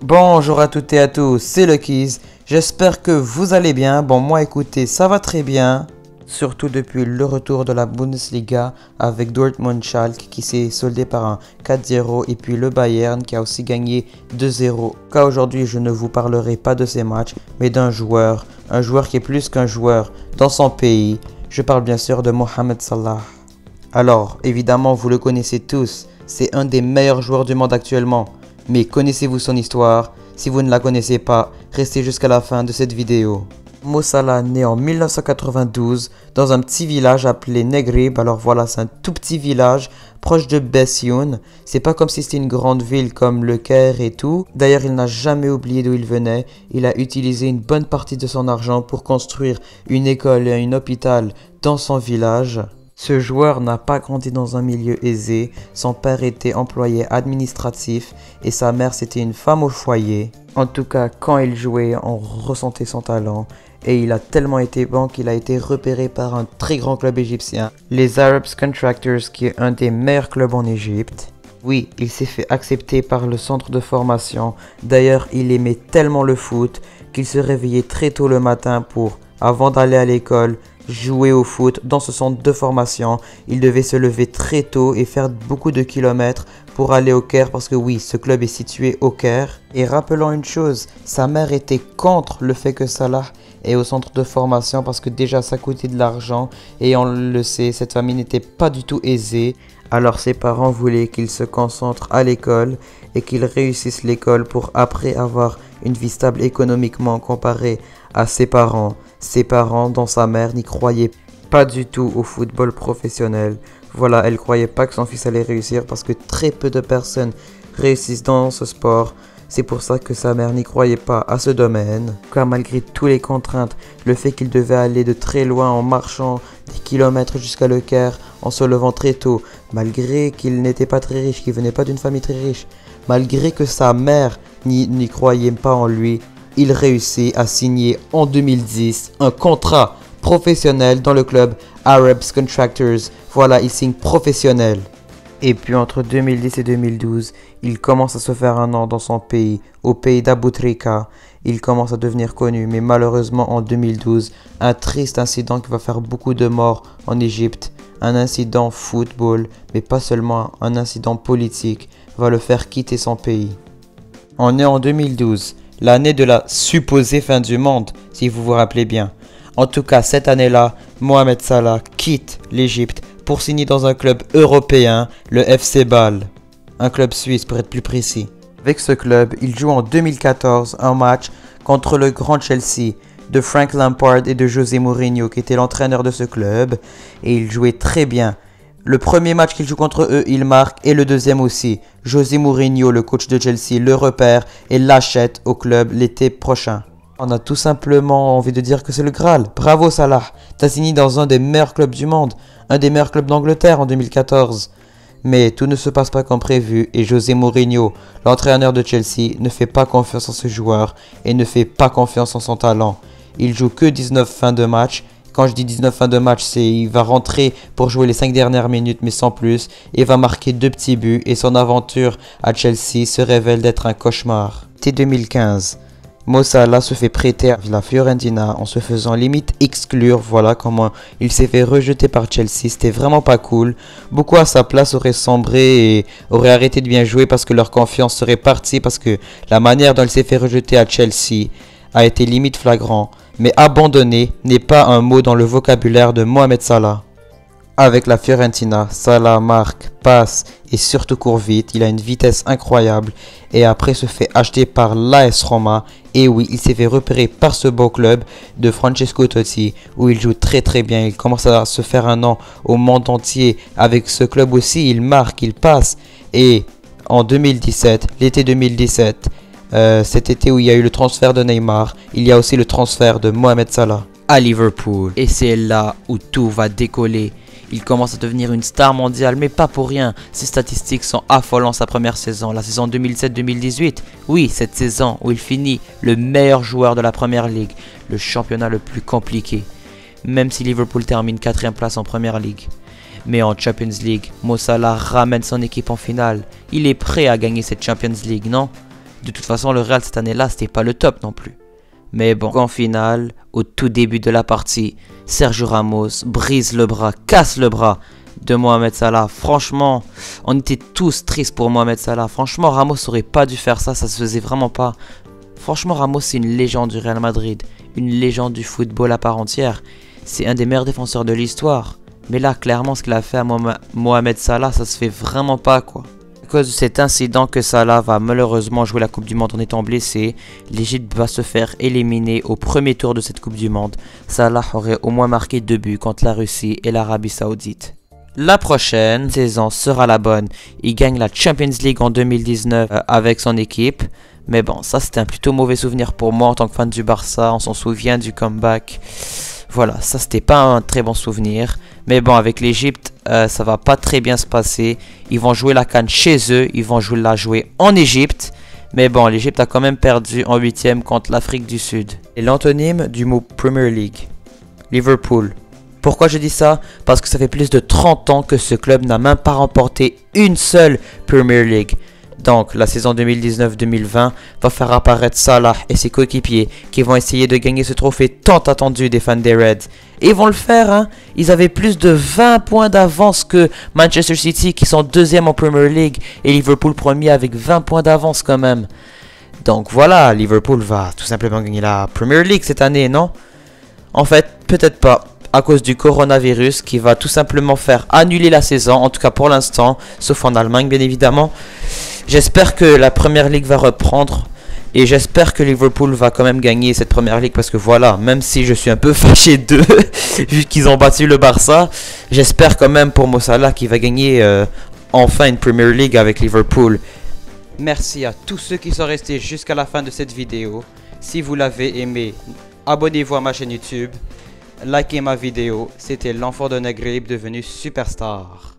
Bonjour à toutes et à tous, c'est Luckyz. J'espère que vous allez bien. Bon, moi écoutez, ça va très bien. Surtout depuis le retour de la Bundesliga avec Dortmund Schalke qui s'est soldé par un 4-0 et puis le Bayern qui a aussi gagné 2-0. Car aujourd'hui je ne vous parlerai pas de ces matchs mais d'un joueur, un joueur qui est plus qu'un joueur dans son pays. Je parle bien sûr de Mohamed Salah. Alors évidemment vous le connaissez tous, c'est un des meilleurs joueurs du monde actuellement. Mais connaissez-vous son histoire? Si vous ne la connaissez pas, restez jusqu'à la fin de cette vidéo. Mo Salah né en 1992 dans un petit village appelé Negrib. Alors voilà, c'est un tout petit village proche de Bessioun. C'est pas comme si c'était une grande ville comme Le Caire et tout. D'ailleurs, il n'a jamais oublié d'où il venait. Il a utilisé une bonne partie de son argent pour construire une école et un hôpital dans son village. Ce joueur n'a pas grandi dans un milieu aisé, son père était employé administratif et sa mère c'était une femme au foyer. En tout cas, quand il jouait, on ressentait son talent et il a tellement été bon qu'il a été repéré par un très grand club égyptien, les Arab Contractors, qui est un des meilleurs clubs en Égypte. Oui, il s'est fait accepter par le centre de formation. D'ailleurs, il aimait tellement le foot qu'il se réveillait très tôt le matin pour, avant d'aller à l'école, jouer au foot dans ce centre de formation. Il devait se lever très tôt et faire beaucoup de kilomètres pour aller au Caire parce que oui, ce club est situé au Caire. Et rappelons une chose, sa mère était contre le fait que Salah est au centre de formation parce que déjà ça coûtait de l'argent et on le sait, cette famille n'était pas du tout aisée. Alors ses parents voulaient qu'il se concentre à l'école et qu'il réussisse l'école pour après avoir une vie stable économiquement comparée à ses parents. Ses parents, dont sa mère, n'y croyaient pas du tout au football professionnel. Voilà, elle ne croyait pas que son fils allait réussir parce que très peu de personnes réussissent dans ce sport. C'est pour ça que sa mère n'y croyait pas à ce domaine. Car malgré toutes les contraintes, le fait qu'il devait aller de très loin en marchant des kilomètres jusqu'à Le Caire, en se levant très tôt, malgré qu'il n'était pas très riche, qu'il venait pas d'une famille très riche, malgré que sa mère n'y croyait pas en lui, il réussit à signer en 2010 un contrat professionnel dans le club Arab Contractors. Voilà, il signe professionnel. Et puis entre 2010 et 2012, il commence à se faire un nom dans son pays, au pays d'Aboutrika. Il commence à devenir connu, mais malheureusement en 2012, un triste incident qui va faire beaucoup de morts en Égypte, un incident football, mais pas seulement, un incident politique, va le faire quitter son pays. On est en 2012. L'année de la supposée fin du monde, si vous vous rappelez bien. En tout cas, cette année-là, Mohamed Salah quitte l'Égypte pour signer dans un club européen, le FC Bâle. Un club suisse pour être plus précis. Avec ce club, il joue en 2014 un match contre le grand Chelsea de Frank Lampard et de José Mourinho qui était l'entraîneur de ce club. Et il jouait très bien. Le premier match qu'il joue contre eux, il marque et le deuxième aussi. José Mourinho, le coach de Chelsea, le repère et l'achète au club l'été prochain. On a tout simplement envie de dire que c'est le Graal. Bravo Salah, t'as signé dans un des meilleurs clubs du monde, un des meilleurs clubs d'Angleterre en 2014. Mais tout ne se passe pas comme prévu et José Mourinho, l'entraîneur de Chelsea, ne fait pas confiance en ce joueur et ne fait pas confiance en son talent. Il joue que 19 fins de match. Quand je dis 19 fins de match, c'est il va rentrer pour jouer les 5 dernières minutes, mais sans plus, et va marquer 2 petits buts, et son aventure à Chelsea se révèle d'être un cauchemar. T 2015, Mo Salah se fait prêter à la Fiorentina en se faisant limite exclure, voilà comment il s'est fait rejeter par Chelsea, c'était vraiment pas cool. Beaucoup à sa place auraient sombré et auraient arrêté de bien jouer parce que leur confiance serait partie, parce que la manière dont il s'est fait rejeter à Chelsea a été limite flagrant. Mais abandonner n'est pas un mot dans le vocabulaire de Mohamed Salah. Avec la Fiorentina, Salah marque, passe et surtout court vite, il a une vitesse incroyable et après se fait acheter par l'AS Roma. Et oui, il s'est fait repérer par ce beau club de Francesco Totti où il joue très très bien, il commence à se faire un nom au monde entier. Avec ce club aussi, il marque, il passe et en 2017, l'été 2017, cet été où il y a eu le transfert de Neymar, il y a aussi le transfert de Mohamed Salah à Liverpool. Et c'est là où tout va décoller. Il commence à devenir une star mondiale, mais pas pour rien. Ses statistiques sont affolantes sa première saison, la saison 2017-2018. Oui, cette saison où il finit le meilleur joueur de la Première Ligue, le championnat le plus compliqué. Même si Liverpool termine 4e place en Première Ligue. Mais en Champions League, Mo Salah ramène son équipe en finale. Il est prêt à gagner cette Champions League, non? De toute façon, le Real cette année-là, c'était pas le top non plus. Mais bon, en finale, au tout début de la partie, Sergio Ramos brise le bras, casse le bras de Mohamed Salah. Franchement, on était tous tristes pour Mohamed Salah. Franchement, Ramos aurait pas dû faire ça, ça se faisait vraiment pas. Franchement, Ramos, c'est une légende du Real Madrid, une légende du football à part entière. C'est un des meilleurs défenseurs de l'histoire. Mais là, clairement, ce qu'il a fait à Mohamed Salah, ça se fait vraiment pas, quoi. À cause de cet incident que Salah va malheureusement jouer la Coupe du Monde en étant blessé, l'Égypte va se faire éliminer au premier tour de cette Coupe du Monde. Salah aurait au moins marqué 2 buts contre la Russie et l'Arabie Saoudite. La prochaine saison sera la bonne. Il gagne la Champions League en 2019 avec son équipe. Mais bon, ça c'était un plutôt mauvais souvenir pour moi en tant que fan du Barça. On s'en souvient du comeback. Voilà, ça c'était pas un très bon souvenir. Mais bon, avec l'Égypte, ça va pas très bien se passer. Ils vont jouer la CAN chez eux. Ils vont la jouer en Égypte. Mais bon, l'Égypte a quand même perdu en 8e contre l'Afrique du Sud. Et l'antonyme du mot Premier League, Liverpool. Pourquoi je dis ça? Parce que ça fait plus de 30 ans que ce club n'a même pas remporté une seule Premier League. Donc la saison 2019-2020 va faire apparaître Salah et ses coéquipiers qui vont essayer de gagner ce trophée tant attendu des fans des Reds. Et ils vont le faire, hein. Ils avaient plus de 20 points d'avance que Manchester City qui sont 2e en Premier League et Liverpool premier avec 20 points d'avance quand même. Donc voilà, Liverpool va tout simplement gagner la Premier League cette année, non? En fait, peut-être pas. À cause du coronavirus qui va tout simplement faire annuler la saison, en tout cas pour l'instant, sauf en Allemagne bien évidemment. J'espère que la Première Ligue va reprendre et j'espère que Liverpool va quand même gagner cette Première Ligue parce que voilà, même si je suis un peu fâché d'eux, vu qu'ils ont battu le Barça, j'espère quand même pour Mo Salah qu'il va gagner enfin une Premier League avec Liverpool. Merci à tous ceux qui sont restés jusqu'à la fin de cette vidéo. Si vous l'avez aimé, abonnez-vous à ma chaîne YouTube. Likez ma vidéo, c'était l'enfant de Negrib devenu superstar.